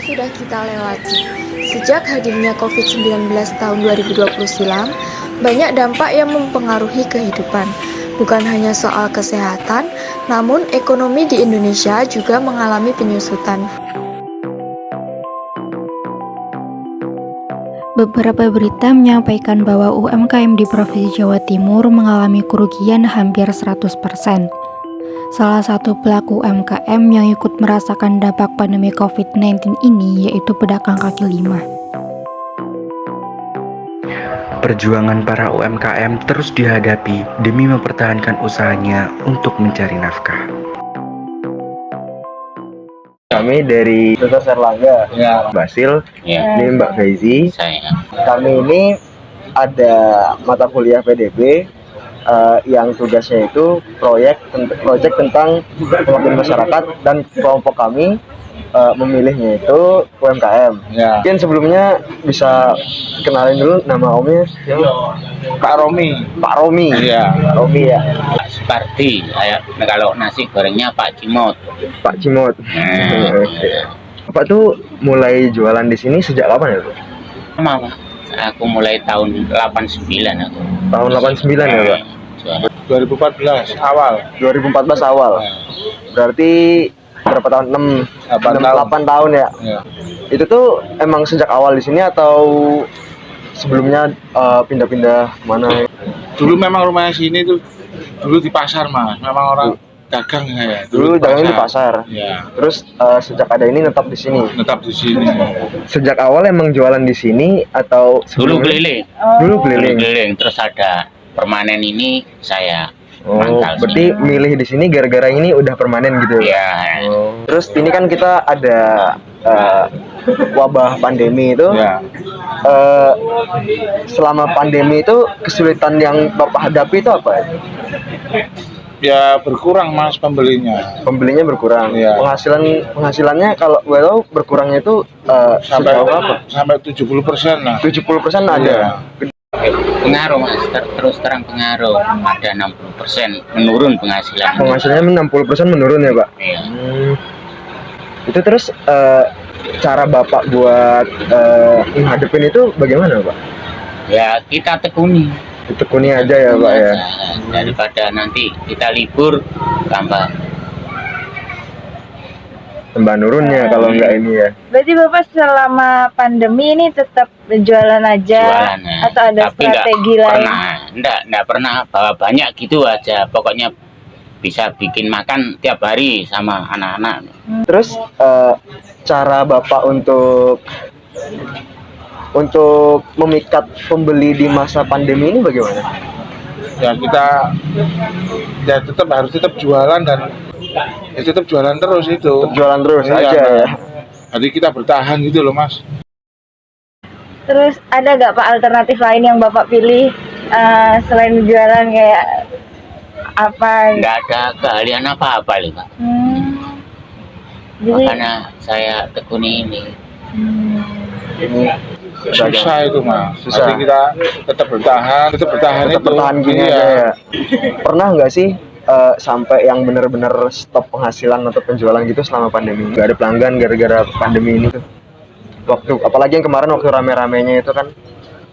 sudah kita lewati. Sejak hadirnya COVID-19 tahun 2020 silam, banyak dampak yang mempengaruhi kehidupan. Bukan hanya soal kesehatan, namun ekonomi di Indonesia juga mengalami penyusutan. Beberapa berita menyampaikan bahwa UMKM di Provinsi Jawa Timur mengalami kerugian hampir 100%. Salah satu pelaku UMKM yang ikut merasakan dampak pandemi COVID-19 ini yaitu pedagang kaki lima. Perjuangan para UMKM terus dihadapi demi mempertahankan usahanya untuk mencari nafkah. Kami dari Dr. Erlangga, Basil, ini Mbak Faizi. Kami ini ada mata kuliah PDB yang tugasnya itu proyek tentang pengabdian masyarakat, dan kelompok kami memilihnya itu UMKM. Mungkin sebelumnya bisa kenalin dulu nama omnya. Pak Romi. Pak Romi. Iya. Romi ya. Seperti kalau nasi gorengnya Pak Cimot. Pak Cimot. Oke. Bapak tuh mulai jualan di sini sejak kapan ya, Pak? Lama, Pak. Aku mulai tahun 89 aku. Tahun 89 ya, Pak? 2014 awal. 2014 awal. Berarti berapa tahun? 8 tahun ya? Ya. Itu tuh emang sejak awal di sini atau sebelumnya pindah-pindah kemana? Dulu memang rumahnya sini tuh dulu di pasar, Mas. Memang orang dagang ya. Dulu dagangnya di pasar. Ya. Terus sejak ada ini netap di sini. Tetap di sini. Sejak awal emang jualan di sini atau Dulu sebelumnya? keliling. Dulu keliling. Keliling. Terus ada permanen ini saya mangkal berarti sini. milih di sini gara-gara ini udah permanen gitu ya? Ya. Terus ini kan kita ada wabah pandemi itu. Ya. Selama pandemi itu kesulitan yang Bapak hadapi itu apa? Ya berkurang, Mas, pembelinya. Pembelinya berkurang. Iya. Penghasilannya kalau well berkurangnya itu Sampai sejauh apa? sampai 70% lah. 70% ada. Pengaruh, Mas. Terus terang pengaruh. Ada 60% menurun penghasilan. Penghasilannya 60% menurun ya, Pak? Iya. Itu terus cara Bapak buat menghadapin itu bagaimana, Pak? Ya kita tekuni. Ditekuni aja ya, Pak ya. Daripada nanti kita libur tambah. Tambah nurunnya kalau enggak ini ya. Berarti Bapak selama pandemi ini tetap jualan aja Jualan, atau ada tapi strategi lain? Enggak pernah bawa banyak gitu aja. Pokoknya bisa bikin makan tiap hari sama anak-anak. Terus cara Bapak untuk memikat pembeli di masa pandemi ini bagaimana? Ya kita harus tetap jualan dan tetap jualan terus itu. Jualan terus Iya, aja ya. Jadi kita bertahan gitu loh, Mas. Terus ada nggak Pak alternatif lain yang Bapak pilih selain jualan kayak apa? Enggak ada keahlian apa-apa loh, Pak. Jadi, Makanya saya tekuni ini. Susah itu, Mas. Susah. Jadi kita tetap bertahan itu. Bertahan gini Iya. aja ya. Pernah nggak sih sampai yang benar-benar stop penghasilan atau penjualan gitu selama pandemi? Nggak ada pelanggan gara-gara pandemi ini tuh. Waktu apalagi yang kemarin waktu rame-ramenya itu kan.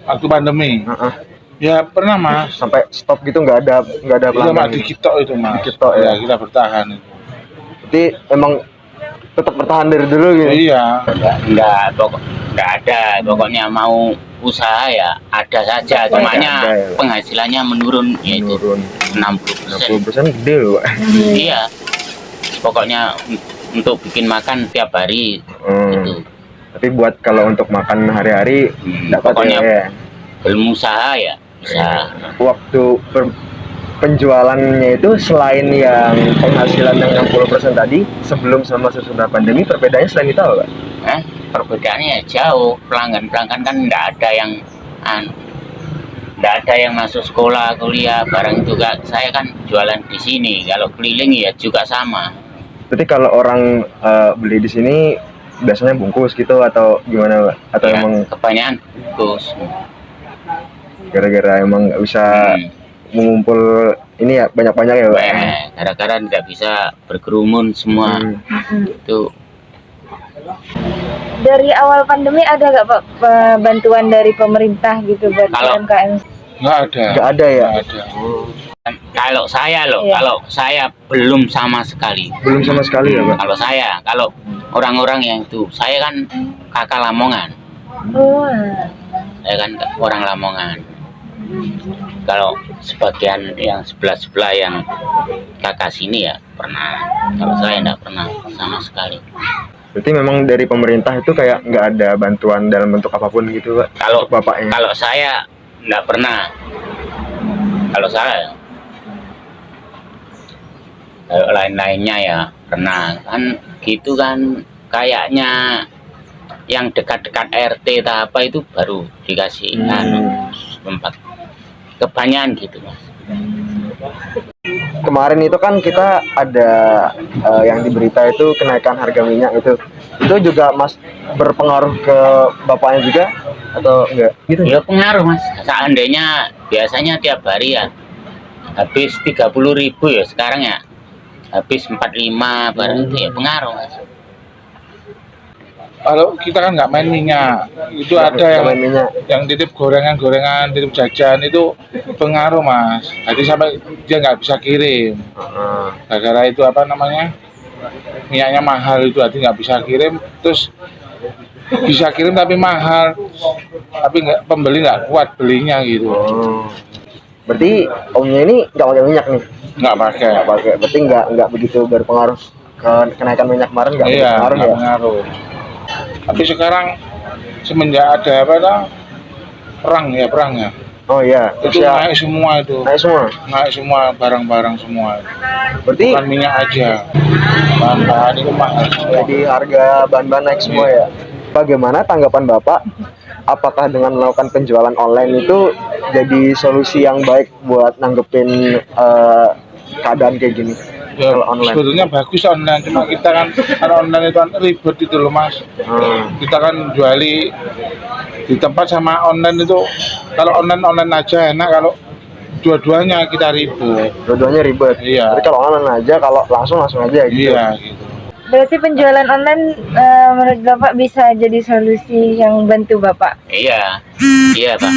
Waktu pandemi. Ya pernah, Mas. Sampai stop gitu nggak ada Iya, pelanggan. Mas, dikit tok itu, Mas. Dikit tok, ya. Kita bertahan. Jadi emang tetap bertahan dari dulu gitu. Iya. Enggak ada. Pokoknya mau usaha ya ada saja. Cumanya ada ya, Pak. penghasilannya menurun yaitu Menurun 60%. 60% gede loh, Pak. Iya. Pokoknya untuk bikin makan tiap hari gitu. Tapi buat kalau untuk makan hari-hari dapat Pokoknya ya. belum usaha ya bisa. Waktu penjualannya itu selain yang penghasilan yang 60% tadi sebelum sama sesudah pandemi, perbedaannya selain itu apa, Pak? Perbedaannya jauh. Pelanggan kan enggak ada yang masuk sekolah, kuliah, barang juga saya kan jualan di sini. Kalau keliling ya juga sama. Berarti kalau orang beli di sini biasanya bungkus gitu atau gimana, Pak? Atau Ya, emang kebanyakan bungkus. gara-gara emang nggak bisa mengumpul ini ya banyak-banyak ya, Pak? Gara-gara tidak bisa berkerumun semua. Itu Dari awal pandemi ada nggak Pak bantuan dari pemerintah gitu buat Kalau- UMKM? Nggak ada. Nggak ada ya? Nggak ada. Kalau saya loh, Iya. kalau saya belum sama sekali. Belum sama sekali ya Pak? Kalau orang-orang yang itu, saya kan kakak Lamongan, Oh, saya kan orang Lamongan. Kalau sebagian yang sebelah-sebelah yang kakak sini ya pernah, kalau saya enggak pernah sama sekali. Berarti memang dari pemerintah itu kayak nggak ada bantuan dalam bentuk apapun gitu Pak? Kalau Untuk bapaknya? kalau saya enggak pernah. Kalau saya, kalau lain-lainnya ya pernah kan gitu kan, kayaknya yang dekat-dekat RT atau apa itu baru dikasih tempat kebanyakan gitu mas. Kemarin itu kan kita ada yang di berita itu kenaikan harga minyak itu juga Mas berpengaruh ke bapaknya juga atau enggak gitu? Ya pengaruh mas, seandainya biasanya tiap hari ya habis 30.000 ya, sekarang ya habis 45 barang itu ya pengaruh mas. Kalau kita kan nggak main minyak, itu Nggak ada main minyak. yang titip gorengan-gorengan, titip jajan itu pengaruh mas. Jadi sampai dia nggak bisa kirim. Gara-gara itu apa namanya, minyaknya mahal itu, jadi nggak bisa kirim. Terus bisa kirim tapi mahal, tapi nggak, pembeli nggak kuat belinya gitu. Oh. Berarti omnya ini nggak pakai minyak nih? Nggak pakai. Nggak pakai. Berarti nggak begitu berpengaruh ke kenaikan minyak kemarin nggak begitu Iya, pengaruh nggak ya? pengaruh. Tapi sekarang semenjak ada apa dah, perang ya, Oh iya. itu Bisa naik semua itu, naik semua. naik semua barang-barang semua. Berarti Bukan minyak aja, bahan-bahan itu mahal semua. jadi harga bahan-bahan naik semua ya. Bagaimana tanggapan Bapak? Apakah dengan melakukan penjualan online itu jadi solusi yang baik buat nanggepin keadaan kayak gini? Ya, Kalau online. sebetulnya bagus online, cuma kita kan kalau online itu kan ribet itu loh mas. Kita kan juali di tempat sama online itu, kalau online aja enak, kalau dua-duanya kita ribet. Dua-duanya ribet. Iya. Jadi kalau online aja, kalau langsung aja gitu. Iya gitu. berarti penjualan online menurut Bapak bisa jadi solusi yang bantu Bapak? Iya, iya pak.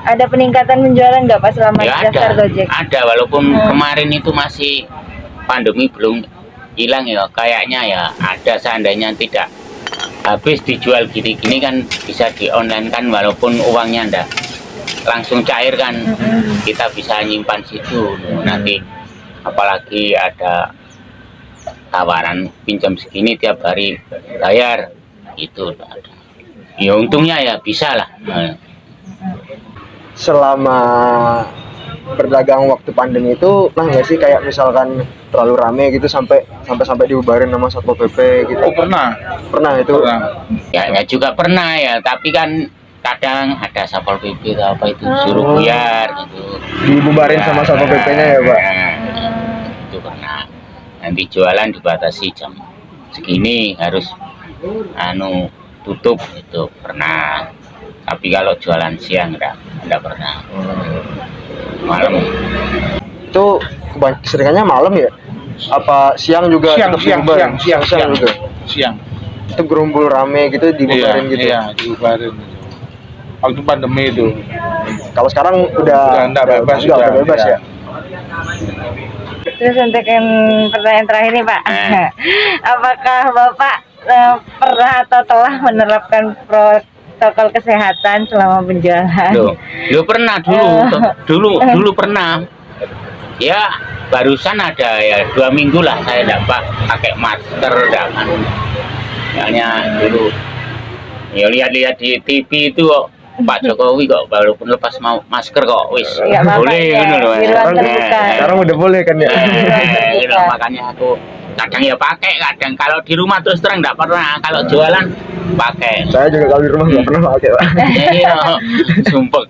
Ada peningkatan penjualan nggak Pak selama Ya daftar ada, Gojek? ada walaupun kemarin itu masih pandemi belum hilang ya, kayaknya ya ada, seandainya tidak habis dijual gini-gini kan bisa di online kan, walaupun uangnya ndak langsung cair kan, kita bisa nyimpan situ nanti, apalagi ada tawaran pinjam segini tiap hari bayar itu ada. Ya untungnya ya bisa lah. Selama berdagang waktu pandemi itu pernah nggak sih kayak misalkan terlalu rame gitu sampai dibubarin sama Satpol PP gitu? Oh pernah, Pernah itu? pernah. Ya juga pernah ya, tapi kan kadang ada Satpol PP atau apa itu suruh buyar gitu. Dibubarin sama Satpol PP-nya ya Pak? Itu pernah. Nanti jualan dibatasi jam segini harus tutup itu pernah. Tapi kalau jualan siang enggak pernah. Malam. Itu keseringannya malam ya? Apa siang juga? Siang tetap dibubarin? Siang juga. Siang. Itu gerumbul rame gitu dibubarin gitu. Iya, dibubarin. Waktu pandemi itu. Kalau sekarang udah bebas, udah bebas iya. ya. Terus untuk yang pertanyaan terakhir nih Pak, apakah Bapak pernah atau telah menerapkan protokol kesehatan selama penjualan? Loh pernah dulu pernah. Ya barusan ada ya 2 minggu lah saya dapat pakai masker dan soalnya dulu ya lihat-lihat di TV itu kok Pak Jokowi kok walaupun lepas masker kok wis Ya, boleh makanya, gitu loh. di ruang terbuka. Sekarang udah boleh kan ya? Gitu, makanya aku kadang ya pakai, kadang kalau di rumah terus terang enggak pernah, kalau jualan pakai. Saya juga kalau di rumah nggak pernah pakai Pak. Iya, sumpah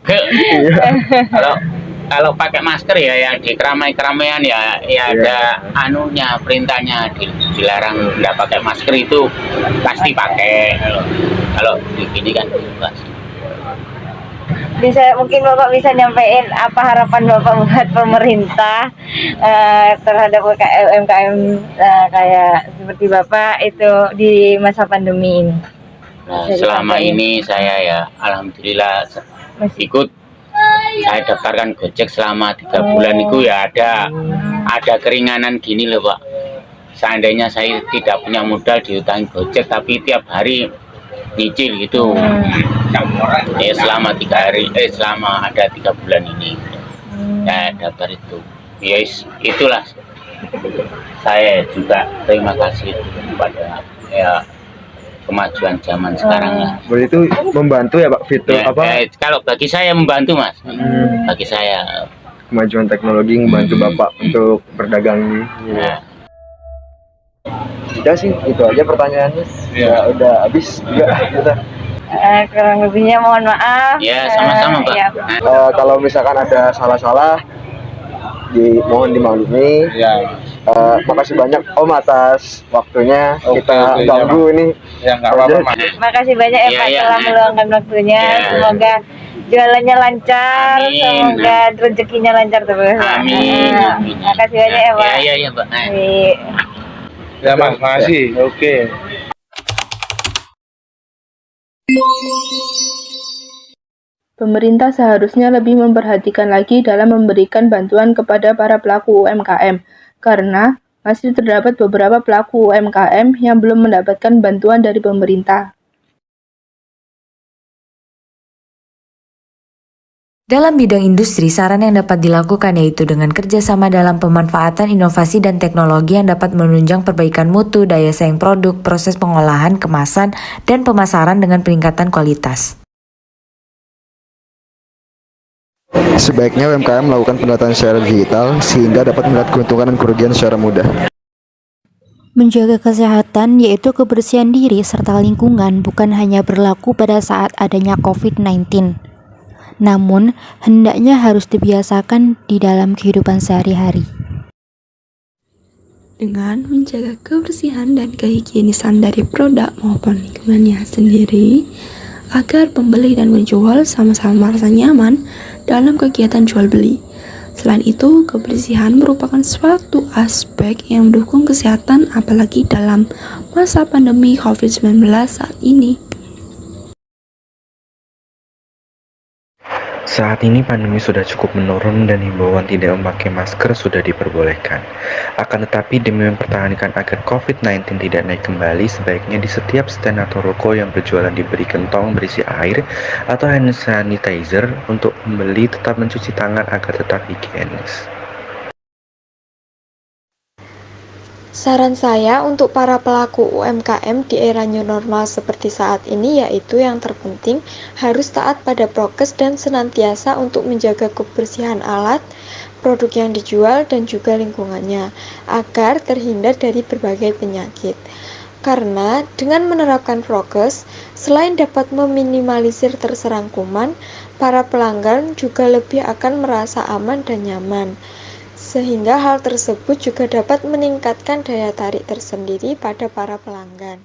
kalau pakai masker ya di keramaian ya ada anunya, perintahnya dilarang nggak pakai masker itu pasti pakai. Kalau di sini kan bebas. Mungkin Bapak bisa nyampein apa harapan Bapak buat pemerintah terhadap UMKM kayak seperti Bapak itu di masa pandemi ini? Nah, Dari selama Bapak ya? ini saya ya alhamdulillah ikut saya daftarkan Gojek selama 3 bulan itu ya ada keringanan gini loh Pak. Seandainya saya tidak punya modal diutangi Gojek tapi tiap hari nyicil gitu. Ya selama selama ada 3 bulan ini saya daftar itu. Ya itulah saya juga terima kasih kepada ya kemajuan zaman sekarang lah. Berarti itu membantu ya Pak fitur Ya, apa kalau bagi saya membantu Mas, bagi saya. kemajuan teknologi membantu Bapak untuk berdagang ini. Nah, Udah sih, itu aja pertanyaannya. Iya. Ya, udah habis juga kita. Kurang lebihnya mohon maaf. ya sama-sama Pak. Ya, Kalau misalkan ada salah-salah, mohon dimaklumi. Ya, Makasih banyak Om atas waktunya. Oke, Kita oke, ganggu ya, ini. ya nggak apa-apa Mas. makasih banyak ya Iya, Pak iya, telah iya. meluangkan waktunya. Iya. Semoga jualannya lancar, Amin. semoga rezekinya lancar terus. Amin. Amin. Makasih banyak ya Pak. Ya Pak. Baik. Ya Mas, makasih. Oke. Pemerintah seharusnya lebih memperhatikan lagi dalam memberikan bantuan kepada para pelaku UMKM, karena masih terdapat beberapa pelaku UMKM yang belum mendapatkan bantuan dari pemerintah. Dalam bidang industri, saran yang dapat dilakukan yaitu dengan kerjasama dalam pemanfaatan inovasi dan teknologi yang dapat menunjang perbaikan mutu, daya saing produk, proses pengolahan, kemasan, dan pemasaran dengan peningkatan kualitas. Sebaiknya UMKM melakukan pendataan secara digital sehingga dapat melihat keuntungan dan kerugian secara mudah. Menjaga kesehatan yaitu kebersihan diri serta lingkungan bukan hanya berlaku pada saat adanya COVID-19. Namun, hendaknya harus dibiasakan di dalam kehidupan sehari-hari. Dengan menjaga kebersihan dan kehigienisan dari produk maupun lingkungannya sendiri, agar pembeli dan penjual sama-sama merasa nyaman dalam kegiatan jual beli. Selain itu, kebersihan merupakan suatu aspek yang mendukung kesehatan apalagi dalam masa pandemi COVID-19 saat ini. Saat ini pandemi sudah cukup menurun dan himbauan tidak memakai masker sudah diperbolehkan. Akan tetapi demi mempertahankan agar COVID-19 tidak naik kembali, sebaiknya di setiap stand atau ruko yang berjualan diberi kantong berisi air atau hand sanitizer untuk pembeli tetap mencuci tangan agar tetap higienis. Saran saya untuk para pelaku UMKM di era new normal seperti saat ini yaitu yang terpenting harus taat pada prokes dan senantiasa untuk menjaga kebersihan alat, produk yang dijual dan juga lingkungannya agar terhindar dari berbagai penyakit. Karena dengan menerapkan prokes, selain dapat meminimalisir terserang kuman, para pelanggan juga lebih akan merasa aman dan nyaman. Sehingga hal tersebut juga dapat meningkatkan daya tarik tersendiri pada para pelanggan.